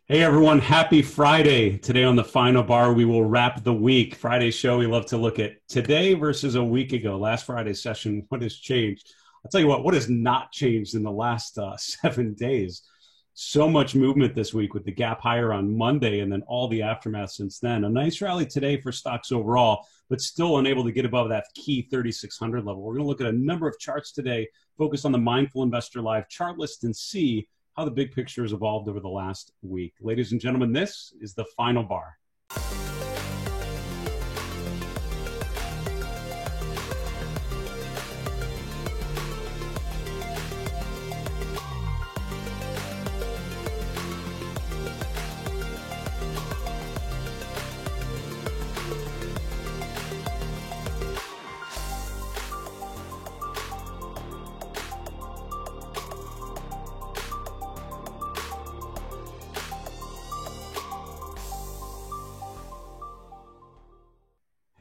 Hey everyone, happy Friday. Today on the Final Bar, we will wrap the week. Friday's show, we love to look at today versus a week ago. Last Friday's session, what has changed? I'll tell you what has not changed in the last 7 days? So much movement this week with the gap higher on Monday and then all the aftermath since then. A nice rally today for stocks overall, but still unable to get above that key 3,600 level. We're going to look at a number of charts today, focus on the Mindful Investor Live chart list and see how the big picture has evolved over the last week. Ladies and gentlemen, this is the Final Bar.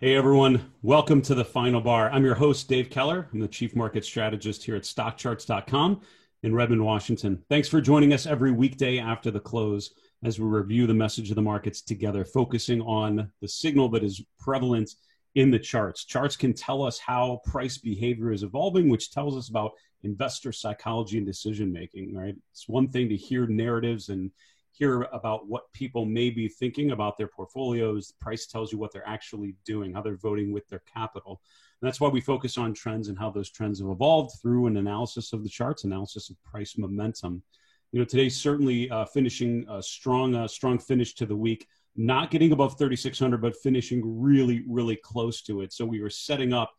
Hey everyone, welcome to the Final Bar. I'm your host, Dave Keller. I'm the Chief Market Strategist here at StockCharts.com in Redmond, Washington. Thanks for joining us every weekday after the close as we review the message of the markets together, focusing on the signal that is prevalent in the charts. Charts can tell us how price behavior is evolving, which tells us about investor psychology and decision making, right? It's one thing to hear narratives and hear about what people may be thinking about their portfolios. The price tells you what they're actually doing, how they're voting with their capital. And that's why we focus on trends and how those trends have evolved through an analysis of the charts, analysis of price momentum. You know, today's certainly finishing a strong finish to the week, not getting above 3,600, but finishing really, really close to it. So we were setting up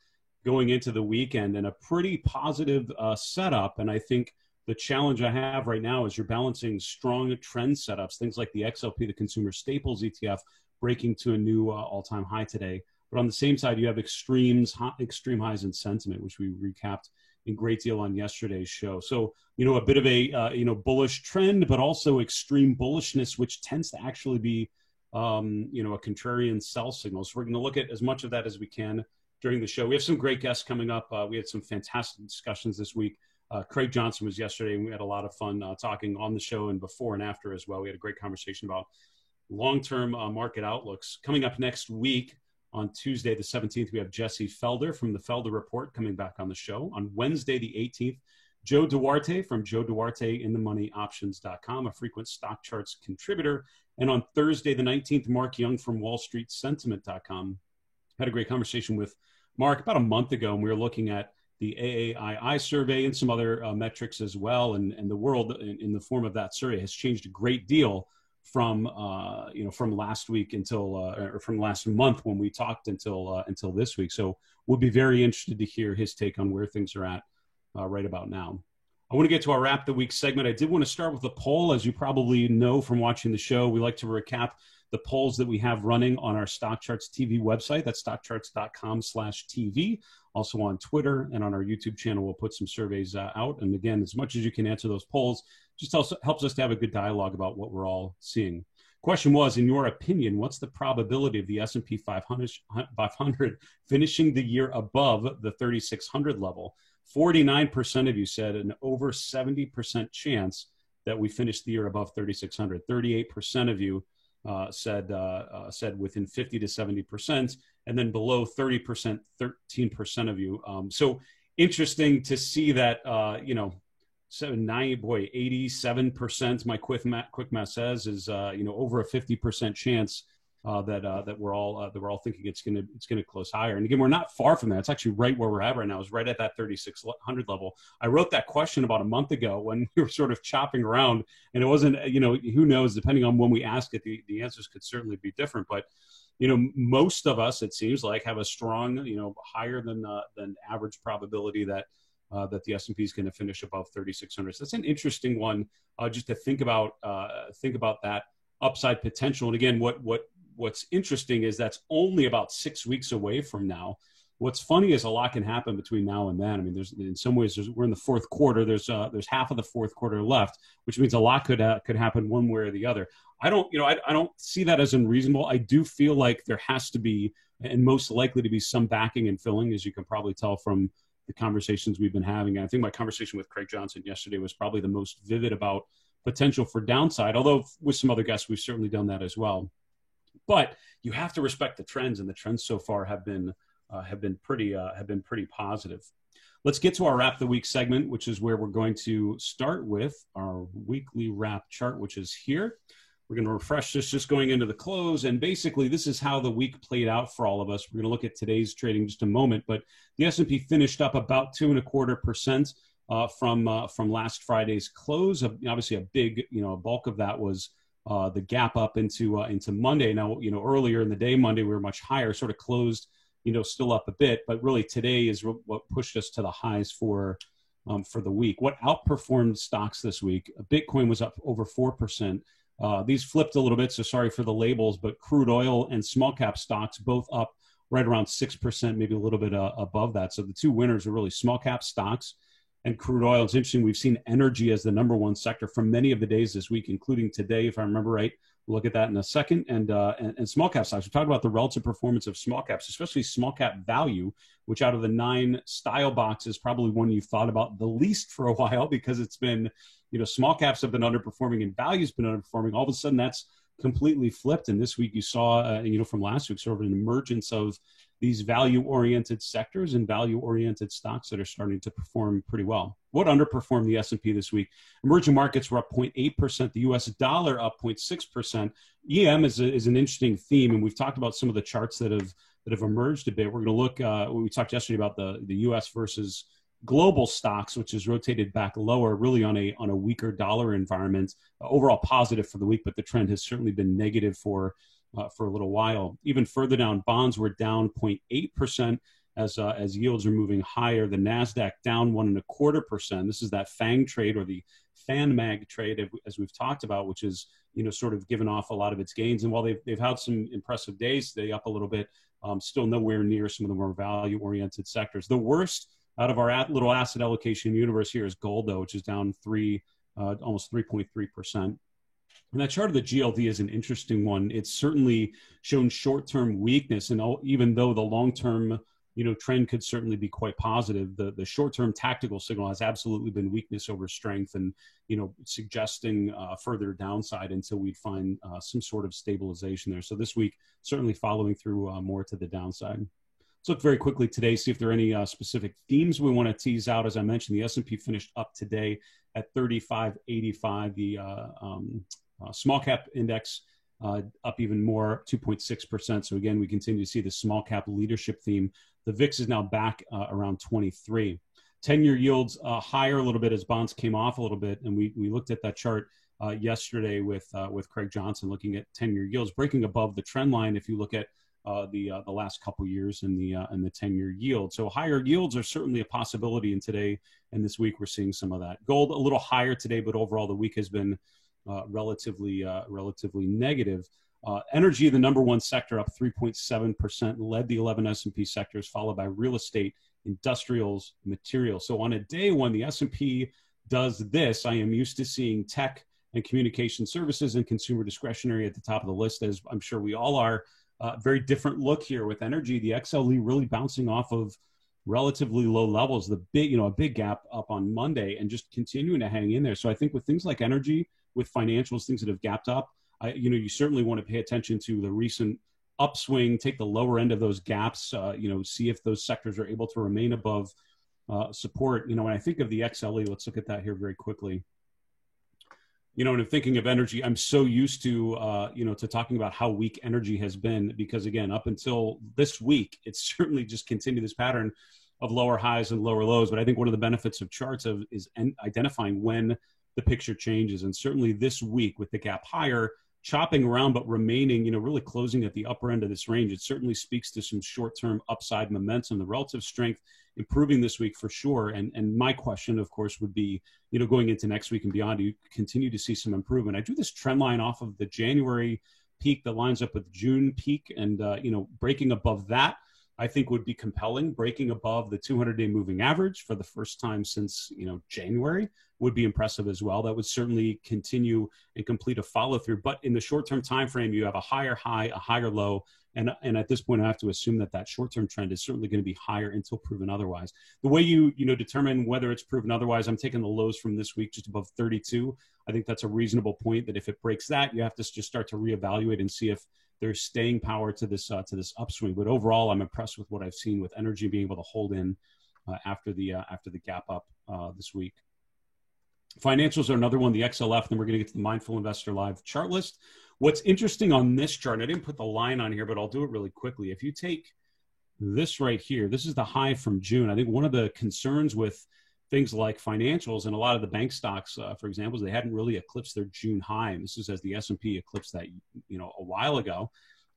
going into the weekend in a pretty positive setup. And I think the challenge I have right now is you're balancing strong trend setups, things like the XLP, the Consumer Staples ETF, breaking to a new all-time high today. But on the same side, you have extreme highs in sentiment, which we recapped in great deal on yesterday's show. So, you know, a bit of a, bullish trend, but also extreme bullishness, which tends to actually be, a contrarian sell signal. So we're going to look at as much of that as we can during the show. We have some great guests coming up. We had some fantastic discussions this week. Craig Johnson was yesterday, and we had a lot of fun talking on the show and before and after as well. We had a great conversation about long-term market outlooks. Coming up next week on Tuesday, the 17th, we have Jesse Felder from the Felder Report coming back on the show. On Wednesday, the 18th, Joe Duarte from Joe Duarte in the moneyoptions.com, a frequent stock charts contributor. And on Thursday, the 19th, Mark Young from wallstreetsentiment.com. Had a great conversation with Mark about a month ago, and we were looking at the AAII survey and some other metrics as well. And the world in the form of that survey has changed a great deal from last week or from last month when we talked until this week. So we'll be very interested to hear his take on where things are at right about now. I want to get to our Wrap the Week segment. I did want to start with a poll. As you probably know from watching the show, we like to recap the polls that we have running on our Stock Charts TV website. That's stockcharts.com/TV. Also on Twitter and on our YouTube channel, we'll put some surveys out. And again, as much as you can answer those polls, just also helps us to have a good dialogue about what we're all seeing. Question was, in your opinion, what's the probability of the S&P 500 finishing the year above the 3,600 level? 49% of you said an over 70% chance that we finish the year above 3,600. 38% of you said within 50 to 70%, and then below 30%, 13% of you. So interesting to see that, 87%, my quick math says is, over a 50% chance that we're all thinking it's going to close higher. And again, we're not far from that. It's actually right where we're at right now. It's right at that 3,600 level. I wrote that question about a month ago when we were sort of chopping around, and it wasn't, who knows, depending on when we ask it, the answers could certainly be different. But, most of us, it seems like, have a strong, higher than average probability that the S&P is going to finish above 3,600. So that's an interesting one, just to think about that upside potential. And again, what's interesting is that's only about 6 weeks away from now. What's funny is a lot can happen between now and then. I mean, in some ways we're in the fourth quarter. There's half of the fourth quarter left, which means a lot could happen one way or the other. I don't see that as unreasonable. I do feel like there has to be, and most likely to be, some backing and filling, as you can probably tell from the conversations we've been having. I think my conversation with Craig Johnson yesterday was probably the most vivid about potential for downside, although with some other guests, we've certainly done that as well. But you have to respect the trends, and the trends so far have been pretty positive. Let's get to our Wrap the Week segment, which is where we're going to start with our weekly wrap chart, which is here. We're going to refresh this just going into the close, and basically this is how the week played out for all of us. We're going to look at today's trading in just a moment, but the S&P finished up about 2.25% from last Friday's close. Obviously, a big bulk of that was the gap up into Monday. Now, earlier in the day, Monday, we were much higher, sort of closed, still up a bit, but really today is what pushed us to the highs for the week. What outperformed stocks this week? Bitcoin was up over 4%. These flipped a little bit, so sorry for the labels, but crude oil and small cap stocks both up right around 6%, maybe a little bit above that. So the two winners are really small cap stocks and crude oil. It's interesting. We've seen energy as the number one sector for many of the days this week, including today, if I remember right. We'll look at that in a second. And small cap stocks. We talked about the relative performance of small caps, especially small cap value, which out of the 9 style boxes, probably one you've thought about the least for a while, because it's been, small caps have been underperforming and value's been underperforming. All of a sudden, that's completely flipped. And this week you saw, from last week, sort of an emergence of these value-oriented sectors and value-oriented stocks that are starting to perform pretty well. What underperformed the S&P this week? Emerging markets were up 0.8%. The U.S. dollar up 0.6%. EM is an interesting theme, and we've talked about some of the charts that have emerged a bit. We're going to look. We talked yesterday about the U.S. versus global stocks, which has rotated back lower, really on a weaker dollar environment. Overall positive for the week, but the trend has certainly been negative for a little while. Even further down, bonds were down 0.8% as yields are moving higher. The Nasdaq down 1.25%. This is that FANG trade, or the FanMag trade, as we've talked about, which is sort of given off a lot of its gains. And while they've had some impressive days, they up a little bit, still nowhere near some of the more value-oriented sectors. The worst out of our little asset allocation universe here is gold, though, which is down almost 3.3%. And that chart of the GLD is an interesting one. It's certainly shown short-term weakness, and even though the long-term, trend could certainly be quite positive, the short-term tactical signal has absolutely been weakness over strength, and suggesting further downside until we find some sort of stabilization there. So this week, certainly following through more to the downside. Let's look very quickly today, see if there are any specific themes we want to tease out. As I mentioned, the S&P finished up today at 3585. The small cap index up even more, 2.6%. So again, we continue to see the small cap leadership theme. The VIX is now back around 23. 10-year yields higher a little bit as bonds came off a little bit. And we looked at that chart yesterday with Craig Johnson, looking at 10-year yields breaking above the trend line. If you look at the last couple years in the 10-year yield. So higher yields are certainly a possibility. And today and this week, we're seeing some of that. Gold a little higher today, but overall the week has been relatively negative. Energy, the number one sector, up 3.7%, led the 11 S&P sectors, followed by real estate, industrials, materials. So on a day when the S&P does this, I am used to seeing tech and communication services and consumer discretionary at the top of the list, as I'm sure we all are. Very different look here with energy. The XLE really bouncing off of relatively low levels. A big gap up on Monday, and just continuing to hang in there. So I think with things like energy, with financials, things that have gapped up, you certainly want to pay attention to the recent upswing, take the lower end of those gaps, see if those sectors are able to remain above support. When I think of the XLE, let's look at that here very quickly. And in thinking of energy, I'm so used to, to talking about how weak energy has been, because again, up until this week, it's certainly just continued this pattern of lower highs and lower lows. But I think one of the benefits of charts is identifying when the picture changes. And certainly this week with the gap higher, chopping around, but remaining, really closing at the upper end of this range, it certainly speaks to some short-term upside momentum. The relative strength improving this week for sure. And my question, of course, would be, going into next week and beyond, do you continue to see some improvement? I drew this trend line off of the January peak that lines up with June peak, and, breaking above that, I think would be compelling. Breaking above the 200-day moving average for the first time since, January would be impressive as well. That would certainly continue and complete a follow through. But in the short-term time frame, you have a higher high, a higher low. And at this point, I have to assume that short-term trend is certainly going to be higher until proven otherwise. The way you determine whether it's proven otherwise, I'm taking the lows from this week just above 32. I think that's a reasonable point, that if it breaks that, you have to just start to reevaluate and see if there's staying power to this upswing. But overall, I'm impressed with what I've seen with energy being able to hold in after the gap up this week. Financials are another one, the XLF, then we're going to get to the Mindful Investor Live chart list. What's interesting on this chart, and I didn't put the line on here, but I'll do it really quickly. If you take this right here, this is the high from June. I think one of the concerns with things like financials and a lot of the bank stocks, for example, is they hadn't really eclipsed their June high. And this is as the S&P eclipsed that, a while ago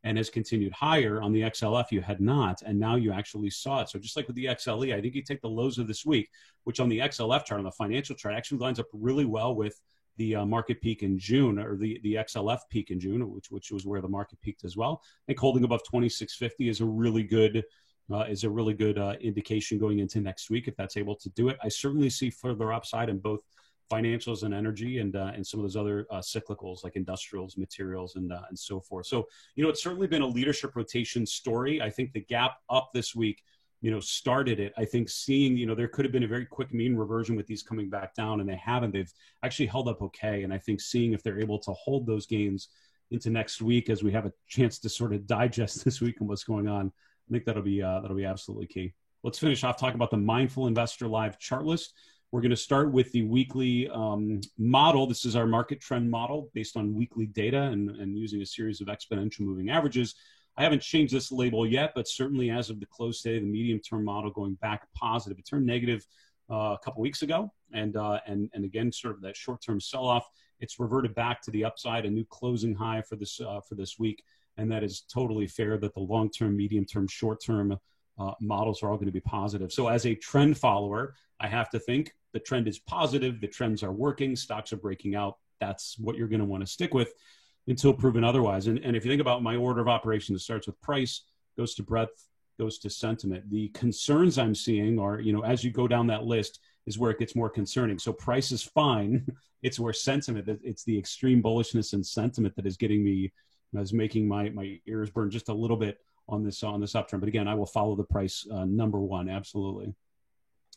and has continued higher. On the XLF, you had not, and now you actually saw it. So just like with the XLE, I think you take the lows of this week, which on the XLF chart, on the financial chart, actually lines up really well with the market peak in June, or the XLF peak in June, which was where the market peaked as well. I think holding above 2650 is a really good indication going into next week if that's able to do it. I certainly see further upside in both financials and energy and some of those other cyclicals like industrials, materials, and so forth. So, it's certainly been a leadership rotation story. I think the gap up this week, started it. I think seeing, there could have been a very quick mean reversion with these coming back down, and they haven't. They've actually held up okay. And I think seeing if they're able to hold those gains into next week as we have a chance to sort of digest this week and what's going on, I think that'll be absolutely key. Let's finish off talking about the Mindful Investor Live chart list. We're going to start with the weekly model. This is our market trend model based on weekly data and using a series of exponential moving averages. I haven't changed this label yet, but certainly as of the close today, the medium-term model going back positive. It turned negative a couple weeks ago, and again, sort of that short-term sell-off. It's reverted back to the upside, a new closing high for this week, and that is totally fair. That the long-term, medium-term, short-term models are all going to be positive. So as a trend follower, I have to think the trend is positive. The trends are working. Stocks are breaking out. That's what you're going to want to stick with until proven otherwise. And if you think about my order of operations, it starts with price, goes to breadth, goes to sentiment. The concerns I'm seeing are, as you go down that list is where it gets more concerning. So price is fine. It's where sentiment, it's the extreme bullishness and sentiment that is getting me, is making my ears burn just a little bit on this uptrend. But again, I will follow the price number one. Absolutely.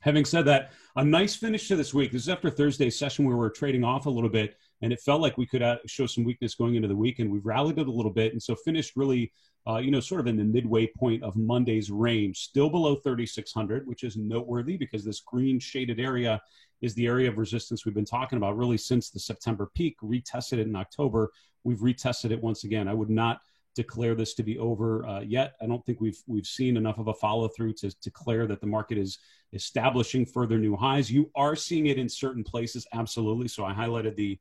Having said that, a nice finish to this week. This is after Thursday's session where we're trading off a little bit, and it felt like we could show some weakness going into the week, and we've rallied it a little bit, and so finished really, sort of in the midway point of Monday's range, still below 3,600, which is noteworthy because this green shaded area is the area of resistance we've been talking about really since the September peak. Retested it in October. We've retested it once again. I would not declare this to be over yet. I don't think we've seen enough of a follow through to declare that the market is establishing further new highs. You are seeing it in certain places, absolutely. So I highlighted the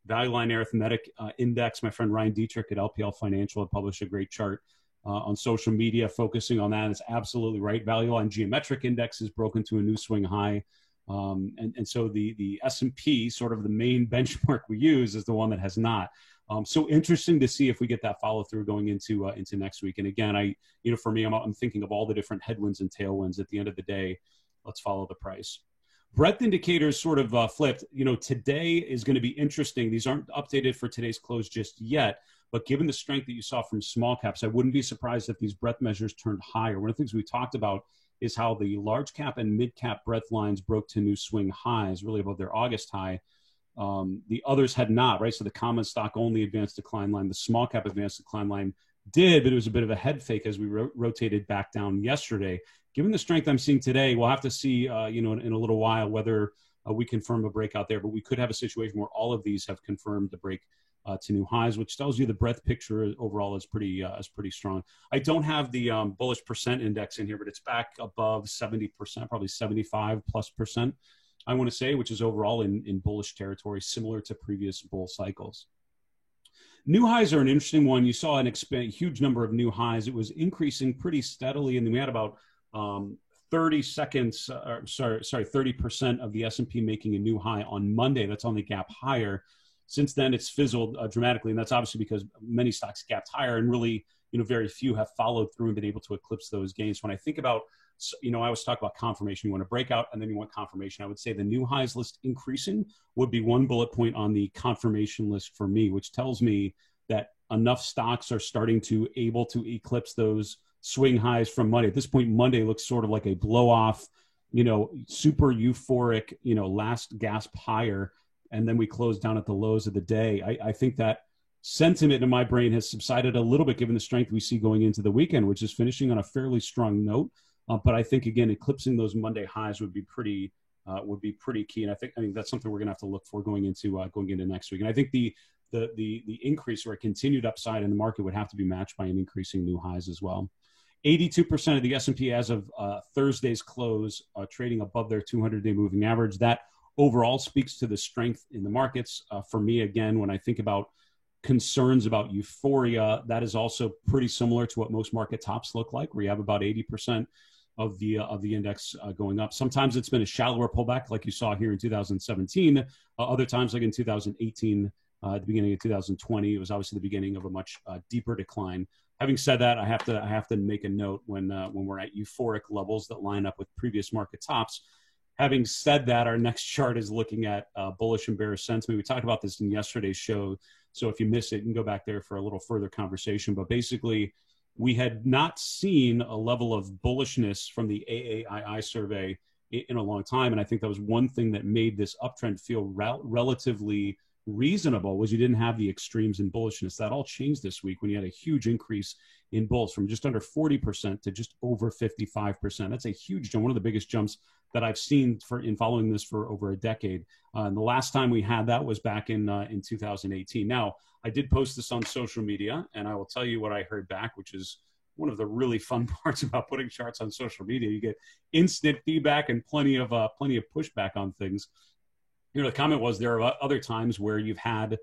Value Line Arithmetic Index. My friend Ryan Dietrich at LPL Financial had published a great chart on social media focusing on that. It's absolutely right. Value Line Geometric Index is broken to a new swing high. And so the S&P, sort of the main benchmark we use, is the one that has not. So interesting to see if we get that follow through going into next week. And again, for me, I'm thinking of all the different headwinds and tailwinds. At the end of the day, let's follow the price. Breadth indicators sort of flipped. Today is going to be interesting. These aren't updated for today's close just yet, but given the strength that you saw from small caps, I wouldn't be surprised if these breadth measures turned higher. One of the things we talked about is how the large cap and mid cap breadth lines broke to new swing highs, really above their August high. The others had not, right? So the common stock only advanced decline line, the small cap advanced decline line did, but it was a bit of a head fake as we rotated back down yesterday. Given the strength I'm seeing today, we'll have to see, in a little while whether we confirm a breakout there, but we could have a situation where all of these have confirmed the break to new highs, which tells you the breadth picture overall is pretty strong. I don't have the bullish percent index in here, but it's back above 70%, probably 75+%. I want to say, which is overall in bullish territory, similar to previous bull cycles. New highs are an interesting one. You saw a huge number of new highs. It was increasing pretty steadily, and then we had about 30% of the S&P making a new high on Monday. That's on the gap higher. Since then, it's fizzled dramatically, and that's obviously because many stocks gapped higher, and really very few have followed through and been able to eclipse those gains. When I think about, I always talk about confirmation. You want a breakout and then you want confirmation. I would say the new highs list increasing would be one bullet point on the confirmation list for me, which tells me that enough stocks are starting to able to eclipse those swing highs from Monday. At this point, Monday looks sort of like a blow off, super euphoric, last gasp higher. And then we close down at the lows of the day. I think that sentiment in my brain has subsided a little bit given the strength we see going into the weekend, which is finishing on a fairly strong note. But I think, again, eclipsing those Monday highs would be pretty key. And I think that's something we're going to have to look for going into next week. And I think the increase or a continued upside in the market would have to be matched by an increasing new highs as well. 82% of the S&P as of Thursday's close trading above their 200-day moving average. That overall speaks to the strength in the markets. For me, again, when I think about concerns about euphoria, that is also pretty similar to what most market tops look like, where you have about 80% of the index going up. Sometimes it's been a shallower pullback, like you saw here in 2017. Other times, like in 2018, at the beginning of 2020, it was obviously the beginning of a much deeper decline. Having said that, I have to make a note when we're at euphoric levels that line up with previous market tops. Having said that, our next chart is looking at bullish and bearish sentiment. We talked about this in yesterday's show, so if you missed it, you can go back there for a little further conversation. But basically, we had not seen a level of bullishness from the AAII survey in a long time, and I think that was one thing that made this uptrend feel relatively reasonable, was you didn't have the extremes in bullishness. That all changed this week when you had a huge increase in bulls from just under 40% to just over 55%. That's a huge jump, one of the biggest jumps that I've seen in following this for over a decade. And the last time we had that was back in 2018. Now, I did post this on social media, and I will tell you what I heard back, which is one of the really fun parts about putting charts on social media. You get instant feedback and plenty of pushback on things. The comment was there are other times where you've had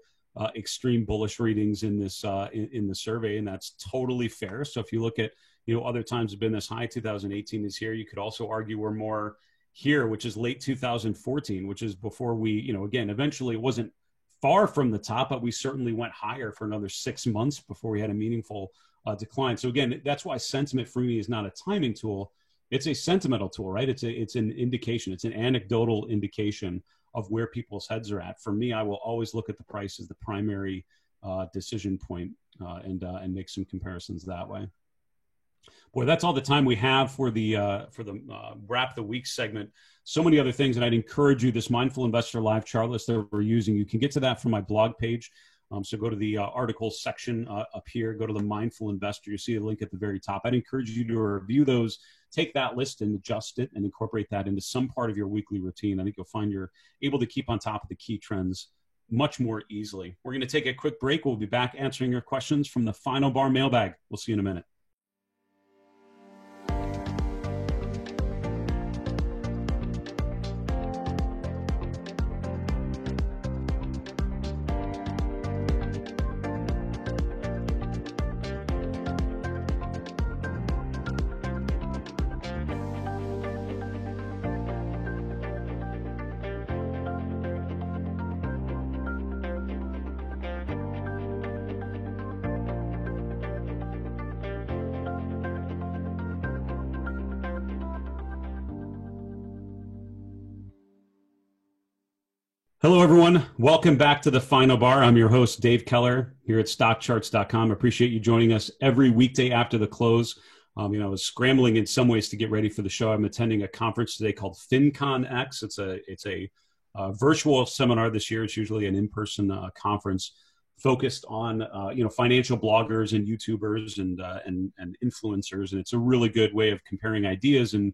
extreme bullish readings in this in the survey, and that's totally fair. So if you look at other times have been this high, 2018 is here. You could also argue we're more here, which is late 2014, which is before we again eventually it wasn't far from the top, but we certainly went higher for another 6 months before we had a meaningful decline. So again, that's why sentiment for me is not a timing tool. It's a sentimental tool, right? It's an indication. It's an anecdotal indication of where people's heads are at. For me, I will always look at the price as the primary decision point and make some comparisons that way. Boy, that's all the time we have for the wrap the week segment. So many other things, and I'd encourage you, this Mindful Investor Live chart list that we're using, you can get to that from my blog page. So go to the articles section up here, go to the Mindful Investor. You see a link at the very top. I'd encourage you to review those, take that list and adjust it and incorporate that into some part of your weekly routine. I think you'll find you're able to keep on top of the key trends much more easily. We're going to take a quick break. We'll be back answering your questions from the Final Bar mailbag. We'll see you in a minute. Hello, everyone. Welcome back to the Final Bar. I'm your host, Dave Keller, here at StockCharts.com. I appreciate you joining us every weekday after the close. I was scrambling in some ways to get ready for the show. I'm attending a conference today called FinCon X. It's a virtual seminar this year. It's usually an in-person conference focused on financial bloggers and YouTubers and influencers, and it's a really good way of comparing ideas and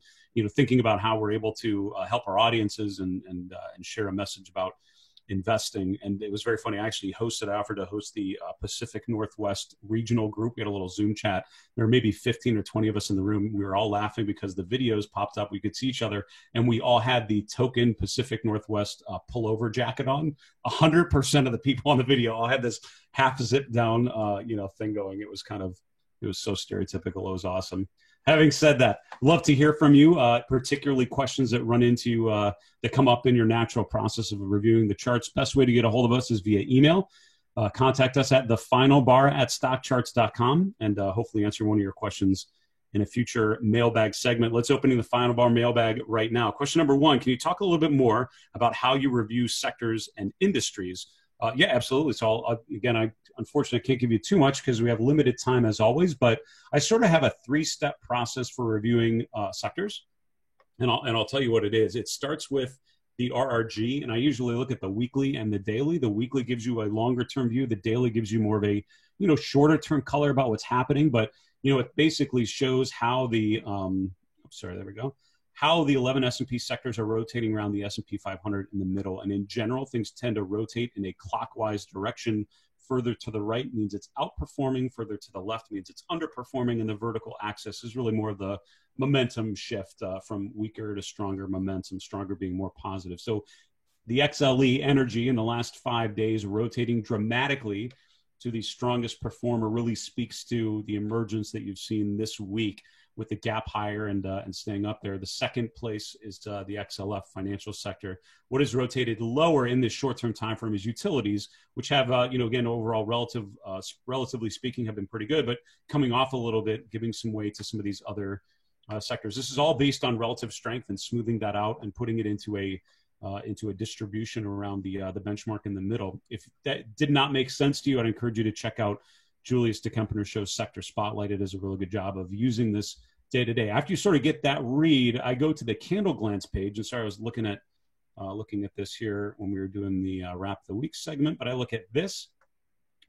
thinking about how we're able to help our audiences and share a message about investing. And it was very funny. I actually offered to host the Pacific Northwest regional group. We had a little Zoom chat. There were maybe 15 or 20 of us in the room. We were all laughing because the videos popped up. We could see each other, and we all had the token Pacific Northwest pullover jacket on. 100% of the people on the video all had this half zip down, thing going. It was so stereotypical. It was awesome. Having said that, love to hear from you, particularly questions that run into, that come up in your natural process of reviewing the charts. Best way to get a hold of us is via email. contact us at thefinalbar@stockcharts.com and hopefully answer one of your questions in a future mailbag segment. Let's open the Final Bar mailbag right now. Question number one, can you talk a little bit more about how you review sectors and industries? Yeah, absolutely. So again, I unfortunately can't give you too much because we have limited time as always, but I sort of have a 3-step process for reviewing sectors. And I'll tell you what it is. It starts with the RRG, and I usually look at the weekly and the daily. The weekly gives you a longer term view. The daily gives you more of a, shorter term color about what's happening. But, it basically shows how how the 11 S&P sectors are rotating around the S&P 500 in the middle. And in general, things tend to rotate in a clockwise direction. Further to the right means it's outperforming. Further to the left means it's underperforming. And the vertical axis is really more of the momentum shift from weaker to stronger momentum, stronger being more positive. So the XLE energy in the last 5 days rotating dramatically to the strongest performer really speaks to the emergence that you've seen this week with the gap higher and staying up there. The second place is the XLF financial sector. What is rotated lower in this short-term time frame is utilities, which have, again, overall relatively speaking, have been pretty good, but coming off a little bit, giving some weight to some of these other sectors. This is all based on relative strength and smoothing that out and putting it into a distribution around the benchmark in the middle. If that did not make sense to you, I'd encourage you to check out Julius DeKempener's show Sector Spotlight. It does a really good job of using this day to day. After you sort of get that read, I go to the Candle Glance page. And sorry, I was looking at this here when we were doing the Wrap the Week segment, but I look at this.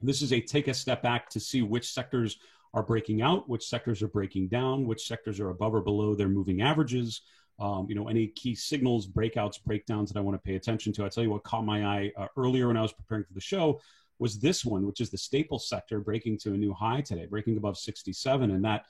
This is a take a step back to see which sectors are breaking out, which sectors are breaking down, which sectors are above or below their moving averages. Any key signals, breakouts, breakdowns that I want to pay attention to. I tell you what caught my eye earlier when I was preparing for the show was this one, which is the Staples sector breaking to a new high today, breaking above 67. And that,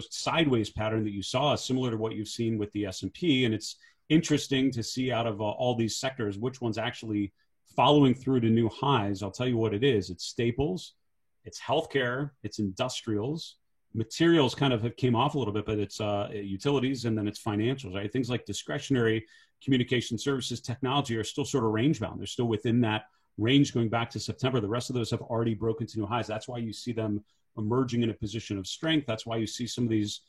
sideways pattern that you saw is similar to what you've seen with the S&P. And it's interesting to see out of all these sectors, which one's actually following through to new highs. I'll tell you what it is. It's Staples, it's healthcare, it's industrials. Materials kind of have came off a little bit, but it's utilities, and then it's financials, right? Things like discretionary, communication services, technology are still sort of range bound. They're still within that range going back to September. The rest of those have already broken to new highs. That's why you see them emerging in a position of strength. That's why you see some of these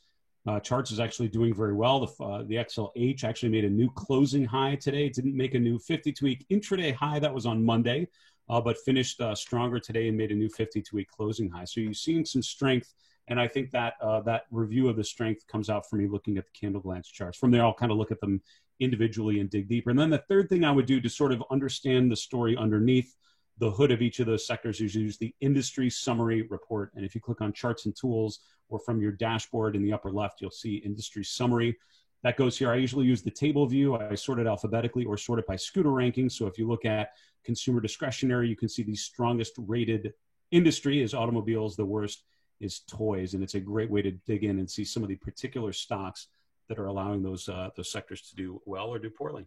charts is actually doing very well. The XLH actually made a new closing high today. It didn't make a new 52-week intraday high. That was on Monday, but finished stronger today and made a new 52-week closing high. So you're seeing some strength. And I think that that review of the strength comes out for me looking at the Candle Glance charts. From there, I'll kind of look at them individually and dig deeper. And then the third thing I would do to sort of understand the story underneath the hood of each of those sectors is use the industry summary report. And if you click on charts and tools or from your dashboard in the upper left, you'll see industry summary. That goes here. I usually use the table view. I sort it alphabetically or sort it by scooter ranking. So if you look at consumer discretionary, you can see the strongest rated industry is automobiles, the worst is toys. And it's a great way to dig in and see some of the particular stocks that are allowing those sectors to do well or do poorly.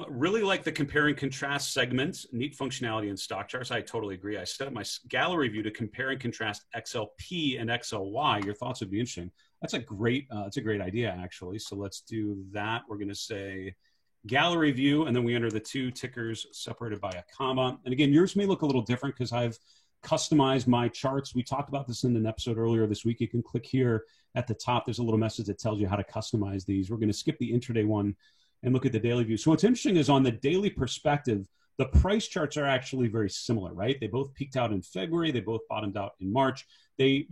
Really like the compare and contrast segments, neat functionality in stock charts. I totally agree. I set up my gallery view to compare and contrast XLP and XLY. Your thoughts would be interesting. That's a great idea, actually. So let's do that. We're going to say gallery view, and then we enter the two tickers separated by a comma. And again, yours may look a little different because I've customized my charts. We talked about this in an episode earlier this week. You can click here at the top. There's a little message that tells you how to customize these. We're going to skip the intraday one and look at the daily view. So what's interesting is on the daily perspective, the price charts are actually very similar, right? They both peaked out in February. They both bottomed out in March. They,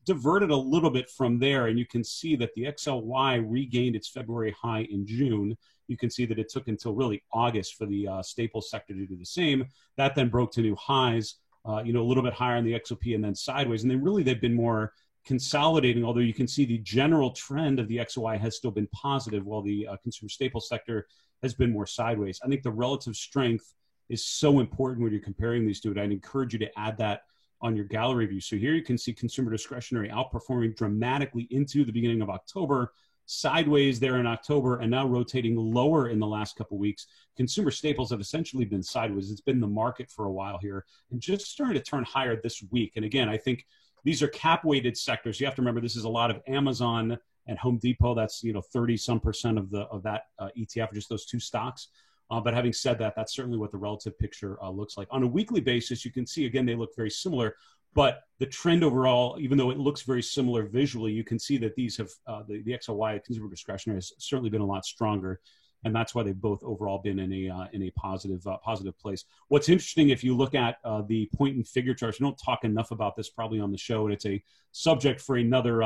diverted a little bit from there, and you can see that the XLY regained its February high in June. You can see that it took until really August for the Staples sector to do the same. That then broke to new highs. A little bit higher on the XOP and then sideways. And then really they've been more consolidating, although you can see the general trend of the XOI has still been positive while the consumer staples sector has been more sideways. I think the relative strength is so important when you're comparing these two. And I'd encourage you to add that on your gallery view. So here you can see consumer discretionary outperforming dramatically into the beginning of October, sideways there in October, and now rotating lower in the last couple of weeks. Consumer staples have essentially been sideways. It's been the market for a while here and just starting to turn higher this week. And again, I think these are cap-weighted sectors. You have to remember this is a lot of Amazon and Home Depot. That's 30-some% of that ETF, just those two stocks. But having said that, that's certainly what the relative picture looks like. On a weekly basis, you can see, again, they look very similar. But the trend overall, even though it looks very similar visually, you can see that these have, the XLY, consumer discretionary, has certainly been a lot stronger. And that's why they've both overall been in a positive place. What's interesting, if you look at the point and figure charts, we don't talk enough about this probably on the show, and it's a subject for another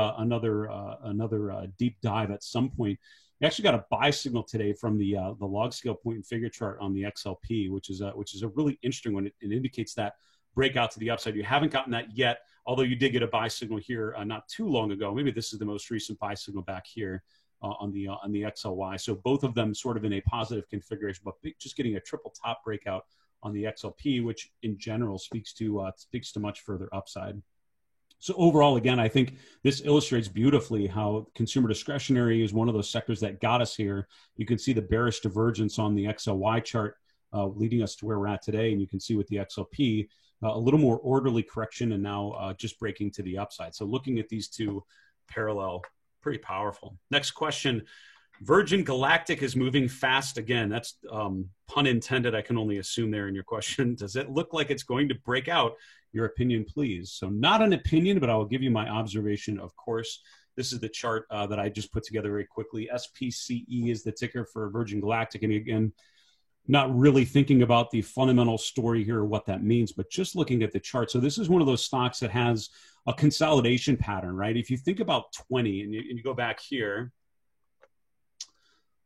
deep dive at some point. We actually got a buy signal today from the log scale point and figure chart on the XLP, which is a really interesting one. It indicates that breakout to the upside. You haven't gotten that yet, although you did get a buy signal here not too long ago. Maybe this is the most recent buy signal back here. On the XLY. So both of them sort of in a positive configuration, but just getting a triple top breakout on the XLP, which in general speaks to much further upside. So overall, again, I think this illustrates beautifully how consumer discretionary is one of those sectors that got us here. You can see the bearish divergence on the XLY chart leading us to where we're at today, and you can see with the XLP a little more orderly correction and now just breaking to the upside. So looking at these two parallel, pretty powerful. Next question. Virgin Galactic is moving fast again. That's pun intended. I can only assume there in your question. Does it look like it's going to break out? Your opinion, please. So not an opinion, but I will give you my observation, of course. This is the chart that I just put together very quickly. SPCE is the ticker for Virgin Galactic. And again, not really thinking about the fundamental story here or what that means, but just looking at the chart. So this is one of those stocks that has a consolidation pattern, right? If you think about 20 and you go back here,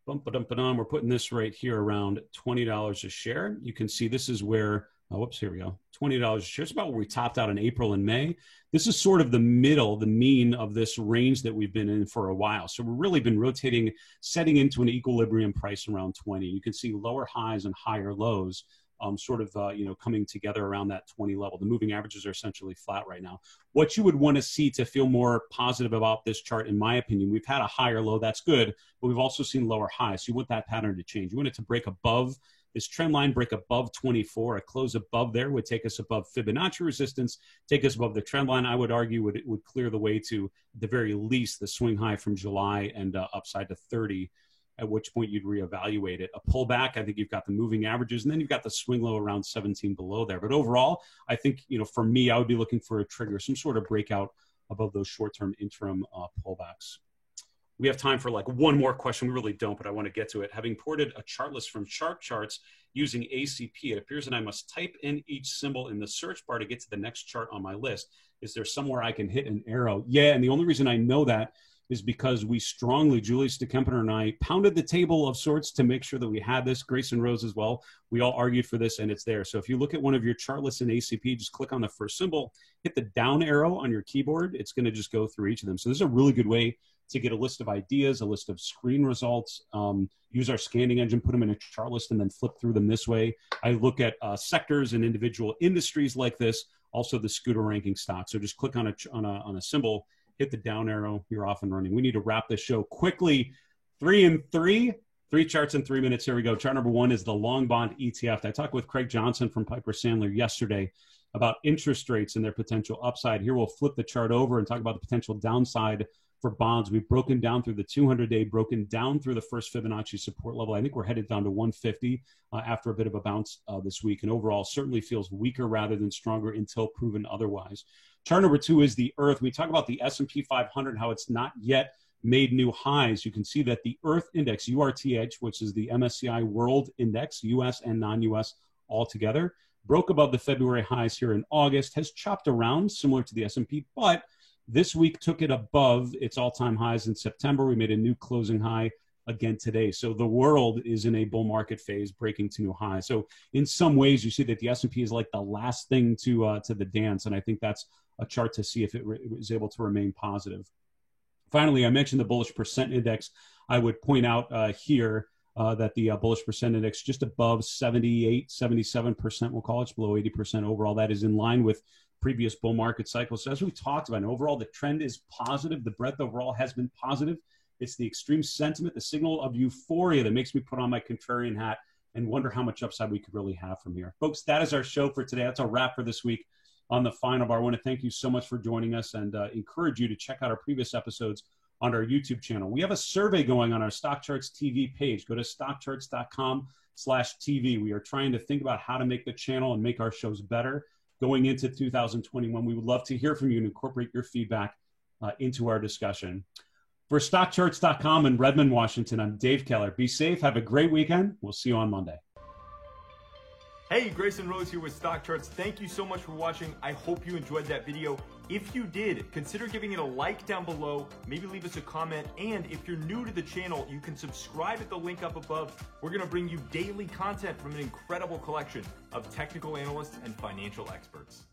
we're putting this right here around $20 a share. You can see this is where, here we go, $20 a share. It's about where we topped out in April and May. This is sort of the middle, the mean of this range that we've been in for a while. So we've really been rotating, setting into an equilibrium price around 20. You can see lower highs and higher lows coming together around that 20 level. The moving averages are essentially flat right now. What you would want to see to feel more positive about this chart, in my opinion, we've had a higher low, that's good, but we've also seen lower highs. So you want that pattern to change. You want it to break above this trend line, break above 24. A close above there would take us above Fibonacci resistance, take us above the trend line. I would argue it would clear the way to, at the very least, the swing high from July and upside to 30, at which point you'd reevaluate it. A pullback, I think you've got the moving averages, and then you've got the swing low around 17 below there. But overall, I think, for me, I would be looking for a trigger, some sort of breakout above those short-term interim pullbacks. We have time for like one more question. We really don't, but I want to get to it. Having ported a chart list from Sharp Charts using ACP, it appears that I must type in each symbol in the search bar to get to the next chart on my list. Is there somewhere I can hit an arrow? Yeah, and the only reason I know that is because we strongly, Julius DeKempener and I, pounded the table of sorts to make sure that we had this. Grace and Rose as well. We all argued for this, and it's there. So if you look at one of your chart lists in ACP, just click on the first symbol, hit the down arrow on your keyboard. It's going to just go through each of them. So this is a really good way to get a list of ideas, a list of screen results, use our scanning engine, put them in a chart list, and then flip through them this way. I look at sectors and individual industries like this, also the Scooter ranking stock. So just click on a symbol, hit the down arrow, you're off and running. We need to wrap this show quickly. 3 and 3, 3 charts in 3 minutes. Here we go. Chart number 1 is the long bond ETF. I talked with Craig Johnson from Piper Sandler yesterday about interest rates and their potential upside. Here we'll flip the chart over and talk about the potential downside for bonds. We've broken down through the 200-day, broken down through the first Fibonacci support level. I think we're headed down to 150 after a bit of a bounce this week. And overall, certainly feels weaker rather than stronger until proven otherwise. Chart number 2 is the Earth. We talk about the S&P 500, how it's not yet made new highs. You can see that the Earth Index, URTH, which is the MSCI World Index, U.S. and non-U.S. altogether, broke above the February highs here in August, has chopped around similar to the S&P, but this week took it above its all-time highs in September. We made a new closing high again today. So the world is in a bull market phase, breaking to new highs. So in some ways, you see that the S&P is like the last thing to the dance, and I think that's a chart to see if it is able to remain positive. Finally, I mentioned the bullish percent index. I would point out here that the bullish percent index just above 78, 77%, we'll call it, below 80% overall. That is in line with previous bull market cycles. So as we talked about, overall, the trend is positive. The breadth overall has been positive. It's the extreme sentiment, the signal of euphoria that makes me put on my contrarian hat and wonder how much upside we could really have from here. Folks, that is our show for today. That's our wrap for this week on the Final Bar. I want to thank you so much for joining us and encourage you to check out our previous episodes on our YouTube channel. We have a survey going on our Stock Charts TV page. Go to stockcharts.com/TV. We are trying to think about how to make the channel and make our shows better going into 2021. We would love to hear from you and incorporate your feedback into our discussion. For stockcharts.com in Redmond, Washington, I'm Dave Keller. Be safe. Have a great weekend. We'll see you on Monday. Hey, Grayson Rose here with Stock Charts. Thank you so much for watching. I hope you enjoyed that video. If you did, consider giving it a like down below, maybe leave us a comment, and if you're new to the channel, you can subscribe at the link up above. We're gonna bring you daily content from an incredible collection of technical analysts and financial experts.